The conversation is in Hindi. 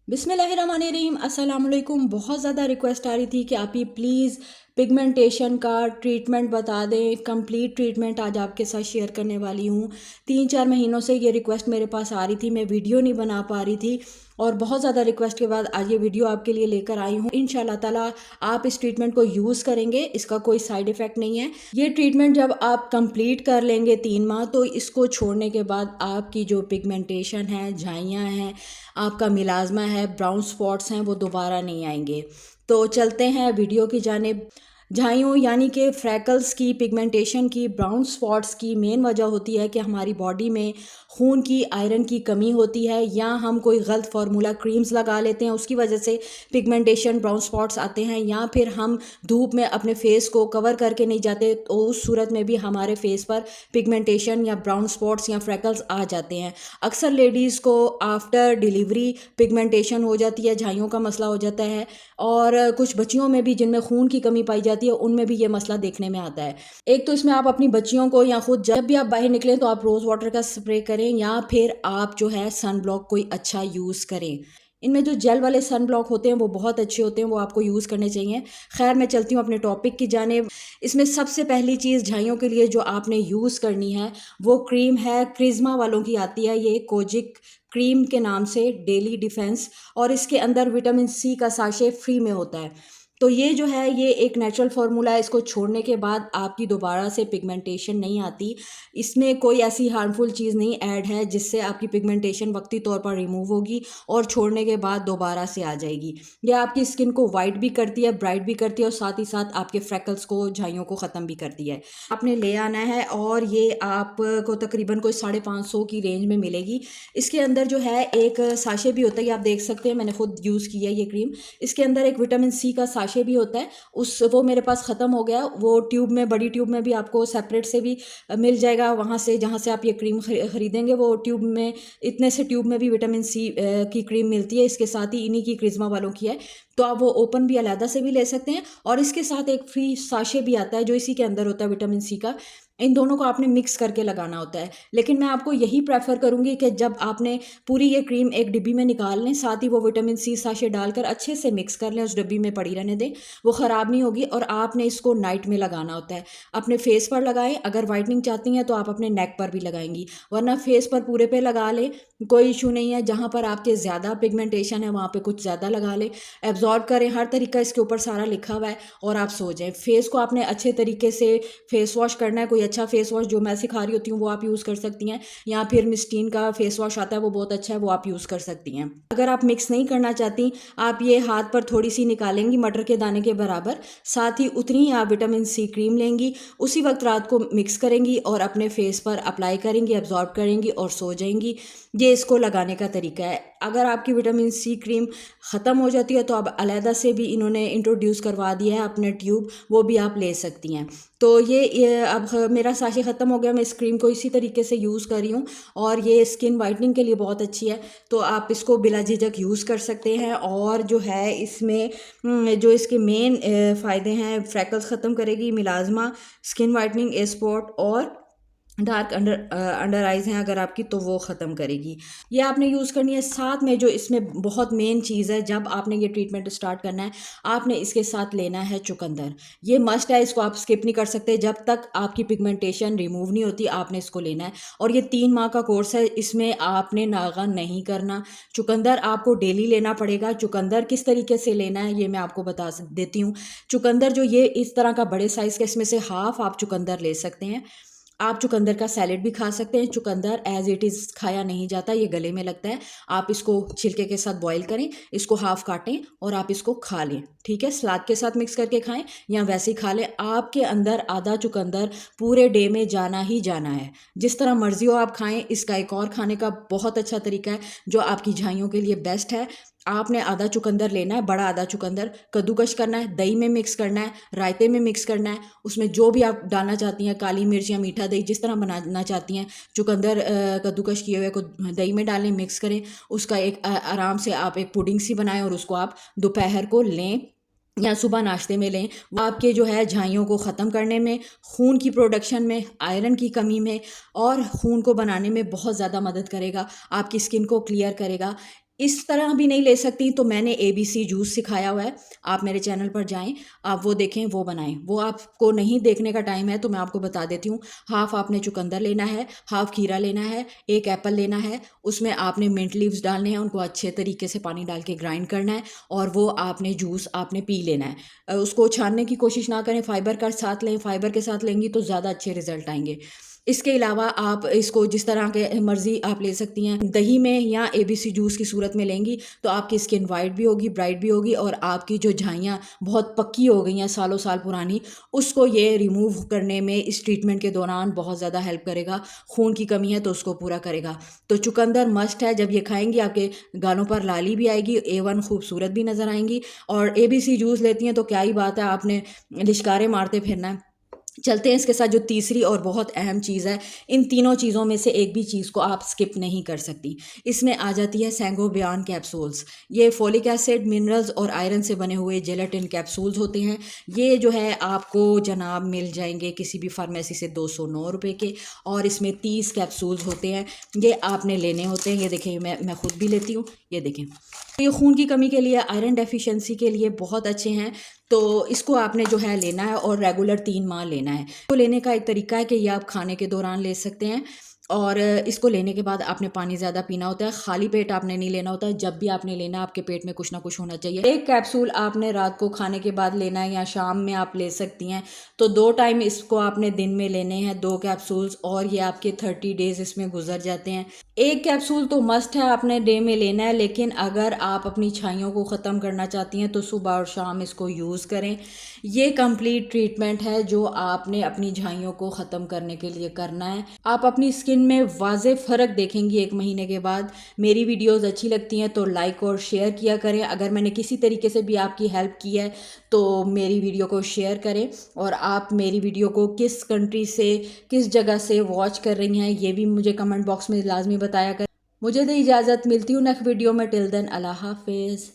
बिस्मिल्लाहिर्रहमानिर्रहीम अस्सलाम वालेकुम। बहुत ज़्यादा रिक्वेस्ट आ रही थी कि आप ये प्लीज़ पिगमेंटेशन का ट्रीटमेंट बता दें, कंप्लीट ट्रीटमेंट आज आपके साथ शेयर करने वाली हूँ। 3-4 महीनों से ये रिक्वेस्ट मेरे पास आ रही थी, मैं वीडियो नहीं बना पा रही थी और बहुत ज़्यादा रिक्वेस्ट के बाद आज ये वीडियो आपके लिए लेकर आई हूँ। इंशाल्लाह ताला आप इस ट्रीटमेंट को यूज़ करेंगे, इसका कोई साइड इफ़ेक्ट नहीं है। ये ट्रीटमेंट जब आप कंप्लीट कर लेंगे 3 माह, तो इसको छोड़ने के बाद आपकी जो पिगमेंटेशन है, झाइयाँ हैं, आपका मिलाज़मा है, ब्राउन स्पॉट्स हैं, वो दोबारा नहीं आएंगे। तो चलते हैं वीडियो की जानिब। झाइयों यानी कि फ्रैकल्स की, पिगमेंटेशन की, ब्राउन स्पॉट्स की मेन वजह होती है कि हमारी बॉडी में खून की, आयरन की कमी होती है, या हम कोई गलत फार्मूला क्रीम्स लगा लेते हैं, उसकी वजह से पिगमेंटेशन, ब्राउन स्पॉट्स आते हैं, या फिर हम धूप में अपने फेस को कवर करके नहीं जाते, तो उस सूरत में भी हमारे फेस पर पिगमेंटेशन या ब्राउन स्पॉट्स या फ्रैकल्स आ जाते हैं। अक्सर लेडीज़ को आफ्टर डिलीवरी पिगमेंटेशन हो जाती है, झाइयों का मसला हो जाता है, और कुछ बच्चियों में भी जिनमें खून की कमी पाई जाती है, उनमें भी ये मसला देखने में आता है। एक तो इसमें आप अपनी बच्चियों को या खुद जब भी आप बाहर निकलें तो आप रोज़ वाटर का स्प्रे करें, या फिर आप जो है सन ब्लॉक कोई अच्छा यूज़ करें। इनमें जो जेल वाले सन ब्लॉक होते हैं वो बहुत अच्छे होते हैं, वो आपको यूज़ करने चाहिए। खैर, मैं चलती हूँ अपने टॉपिक की जानिब। इसमें सबसे पहली चीज़ झाइयों के लिए जो आपने यूज़ करनी है वो क्रीम है, क्रिज्मा वालों की आती है ये, कोजिक क्रीम के नाम से, डेली डिफेंस, और इसके अंदर विटामिन सी का साशे फ्री में होता है। तो ये जो है ये एक नेचुरल फार्मूला है, इसको छोड़ने के बाद आपकी दोबारा से पिगमेंटेशन नहीं आती। इसमें कोई ऐसी हार्मफुल चीज़ नहीं ऐड है जिससे आपकी पिगमेंटेशन वक्ती तौर पर रिमूव होगी और छोड़ने के बाद दोबारा से आ जाएगी। ये आपकी स्किन को वाइट भी करती है, ब्राइट भी करती है, और साथ ही साथ आपके फ्रैकल्स को, झाइयों को ख़त्म भी करती है। आपने ले आना है और ये आपको तकरीबन कोई 550 की रेंज में मिलेगी। इसके अंदर जो है एक साशे भी होता है, आप देख सकते हैं, मैंने खुद यूज़ किया है ये क्रीम। इसके अंदर एक विटामिन सी का साशे भी होता है, वो मेरे पास ख़त्म हो गया। वो ट्यूब में, बड़ी ट्यूब में भी आपको सेपरेट से भी मिल जाएगा, वहाँ से जहाँ से आप ये क्रीम ख़रीदेंगे, वो ट्यूब में, इतने से ट्यूब में भी विटामिन सी की क्रीम मिलती है। इसके साथ ही इन्हीं की क्रिज्मा वालों की है, तो आप वो ओपन भी अलहदा से भी ले सकते हैं, और इसके साथ एक फ्री साशे भी आता है जो इसी के अंदर होता है विटामिन सी का। इन दोनों को आपने मिक्स करके लगाना होता है। लेकिन मैं आपको यही प्रेफर करूँगी कि जब आपने पूरी ये क्रीम एक डिब्बी में निकाल लें, साथ ही वो विटामिन सी साशे डालकर अच्छे से मिक्स कर लें, उस डिब्बी में पड़ी रहने दें, वो ख़राब नहीं होगी। और आपने इसको नाइट में लगाना होता है, अपने फेस पर लगाएं। अगर वाइटनिंग चाहती हैं तो आप अपने नेक पर भी लगाएंगी, वरना फेस पर पूरे पे लगा लें, कोई इशू नहीं है। जहाँ पर आपके ज़्यादा पिगमेंटेशन है वहाँ पे कुछ ज़्यादा लगा लें, एब्जॉर्ब करें। हर तरीका इसके ऊपर सारा लिखा हुआ है, और आप सो जाएं। फेस को आपने अच्छे तरीके से फेस वॉश करना है, कोई अच्छा फेस वॉश जो मैं सिखा रही होती हूँ वो आप यूज़ कर सकती हैं, या फिर मिस्टीन का फेस वॉश आता है, वो बहुत अच्छा है, वो आप यूज़ कर सकती हैं। अगर आप मिक्स नहीं करना चाहती, आप ये हाथ पर थोड़ी सी निकालेंगी, मटर के दाने के बराबर, साथ ही उतनी ही आप विटामिन सी क्रीम लेंगी, उसी वक्त रात को मिक्स करेंगी और अपने फेस पर अप्लाई करेंगी, एब्जॉर्ब करेंगी और सो जाएंगी। ये इसको लगाने का तरीका है। अगर आपकी विटामिन सी क्रीम ख़त्म हो जाती है तो अब अलहदा से भी इन्होंने इंट्रोड्यूस करवा दिया है अपने ट्यूब, वो भी आप ले सकती हैं। तो ये अब मेरा साशे ख़त्म हो गया, मैं इस क्रीम को इसी तरीके से यूज़ कर रही हूँ, और ये स्किन वाइटनिंग के लिए बहुत अच्छी है, तो आप इसको बिला झिझक यूज़ कर सकते हैं। और जो है इसमें जो इसके मेन फ़ायदे हैं, फ्रैकल्स ख़त्म करेगी, मिलाज़मा, स्किन वाइटनिंग, ए स्पॉट, और डार्क अंडर आइज़ हैं अगर आपकी, तो वो ख़त्म करेगी। ये आपने यूज़ करनी है। साथ में जो इसमें बहुत मेन चीज़ है, जब आपने ये ट्रीटमेंट स्टार्ट करना है, आपने इसके साथ लेना है चुकंदर। ये मस्ट है, इसको आप स्किप नहीं कर सकते। जब तक आपकी पिगमेंटेशन रिमूव नहीं होती, आपने इसको लेना है। और ये 3 माह का कोर्स है, इसमें आपने नागा नहीं करना। चुकंदर आपको डेली लेना पड़ेगा। चुकंदर किस तरीके से लेना है ये मैं आपको बता देती हूँ। चुकंदर जो ये इस तरह का बड़े साइज़ का, इसमें से हाफ़ आप चुकंदर ले सकते हैं। आप चुकंदर का सैलेड भी खा सकते हैं। चुकंदर एज इट इज़ खाया नहीं जाता, ये गले में लगता है। आप इसको छिलके के साथ बॉईल करें, इसको हाफ काटें और आप इसको खा लें, ठीक है। सलाद के साथ मिक्स करके खाएं या वैसे ही खा लें। आपके अंदर आधा चुकंदर पूरे डे में जाना ही जाना है। जिस तरह मर्जी हो आप खाएं। इसका एक और खाने का बहुत अच्छा तरीका है जो आपकी झाइयों के लिए बेस्ट है। आपने आधा चुकंदर लेना है, बड़ा आधा चुकंदर कद्दूकश करना है, दही में मिक्स करना है, रायते में मिक्स करना है, उसमें जो भी आप डालना चाहती हैं, काली मिर्च या मीठा दही, जिस तरह बनाना चाहती हैं। चुकंदर कद्दूकश किए हुए को दही में डालें, मिक्स करें, उसका एक आराम से आप एक पुडिंग सी बनाएं, और उसको आप दोपहर को लें या सुबह नाश्ते में लें। वो आपके जो है झाइयों को ख़त्म करने में, खून की प्रोडक्शन में, आयरन की कमी में और खून को बनाने में बहुत ज़्यादा मदद करेगा। आपकी स्किन को क्लियर करेगा। इस तरह भी नहीं ले सकती तो मैंने ABC जूस सिखाया हुआ है, आप मेरे चैनल पर जाएं, आप वो देखें, वो बनाएं। वो आपको नहीं देखने का टाइम है तो मैं आपको बता देती हूँ। हाफ आपने चुकंदर लेना है, हाफ खीरा लेना है, एक एप्पल लेना है, उसमें आपने मिंट लीव्स डालने हैं, उनको अच्छे तरीके से पानी डाल के ग्राइंड करना है और वो आपने जूस आपने पी लेना है। उसको छानने की कोशिश ना करें, फाइबर का साथ लें, फाइबर के साथ लेंगी तो ज़्यादा अच्छे रिजल्ट आएंगे। इसके अलावा आप इसको जिस तरह के मर्ज़ी आप ले सकती हैं, दही में या ABC जूस की सूरत में लेंगी तो आपकी स्किन वाइट भी होगी, ब्राइट भी होगी और आपकी जो झाइयाँ बहुत पक्की हो गई हैं सालों साल पुरानी, उसको ये रिमूव करने में इस ट्रीटमेंट के दौरान बहुत ज़्यादा हेल्प करेगा। खून की कमी है तो उसको पूरा करेगा। तो चुकंदर मस्ट है, जब ये खाएंगी आपके गालों पर लाली भी आएगी, A1 खूबसूरत भी नज़र आएंगी। और ABC जूस लेती हैं तो क्या ही बात है, आपने लिश्कारे मारते फिरना है। चलते हैं इसके साथ जो तीसरी और बहुत अहम चीज़ है, इन तीनों चीज़ों में से एक भी चीज़ को आप स्किप नहीं कर सकती। इसमें आ जाती है सेंगोबियान कैप्सूल्स। ये फोलिक एसिड, मिनरल्स और आयरन से बने हुए जेलेटिन कैप्सूल्स होते हैं। ये जो है आपको जनाब मिल जाएंगे किसी भी फार्मेसी से 209 रुपये के, और इसमें 30 कैप्सूल्स होते हैं। ये आपने लेने होते हैं। ये देखें, मैं खुद भी लेती हूँ। ये देखें, ये खून की कमी के लिए, आयरन डेफिशिएंसी के लिए बहुत अच्छे हैं। तो इसको आपने जो है लेना है और रेगुलर 3 माह लेना है। तो लेने का एक तरीका है कि ये आप खाने के दौरान ले सकते हैं, और इसको लेने के बाद आपने पानी ज़्यादा पीना होता है। खाली पेट आपने नहीं लेना होता है। जब भी आपने लेना, आपके पेट में कुछ ना कुछ होना चाहिए। एक कैप्सूल आपने रात को खाने के बाद लेना है या शाम में आप ले सकती हैं। तो 2 टाइम इसको आपने दिन में लेने हैं, 2 कैप्सूल्स, और ये आपके 30 डेज इसमें गुजर जाते हैं। एक कैप्सूल तो मस्ट है, आपने डे में लेना है, लेकिन अगर आप अपनी छाइयों को ख़त्म करना चाहती हैं तो सुबह और शाम इसको यूज़ करें। ये कंप्लीट ट्रीटमेंट है जो आपने अपनी झाइयों को ख़त्म करने के लिए करना है। आप अपनी स्किन में वाज़े फ़र्क देखेंगी 1 महीने के बाद। मेरी वीडियोस अच्छी लगती हैं तो लाइक और शेयर किया करें। अगर मैंने किसी तरीके से भी आपकी हेल्प की है तो मेरी वीडियो को शेयर करें। और आप मेरी वीडियो को किस कंट्री से, किस जगह से वॉच कर रही हैं, ये भी मुझे कमेंट बॉक्स में लाजमी बताया करें। मुझे तो इजाज़त, मिलती हूँ नेक्स्ट वीडियो में। टिल देन, अल्लाह हाफिज़।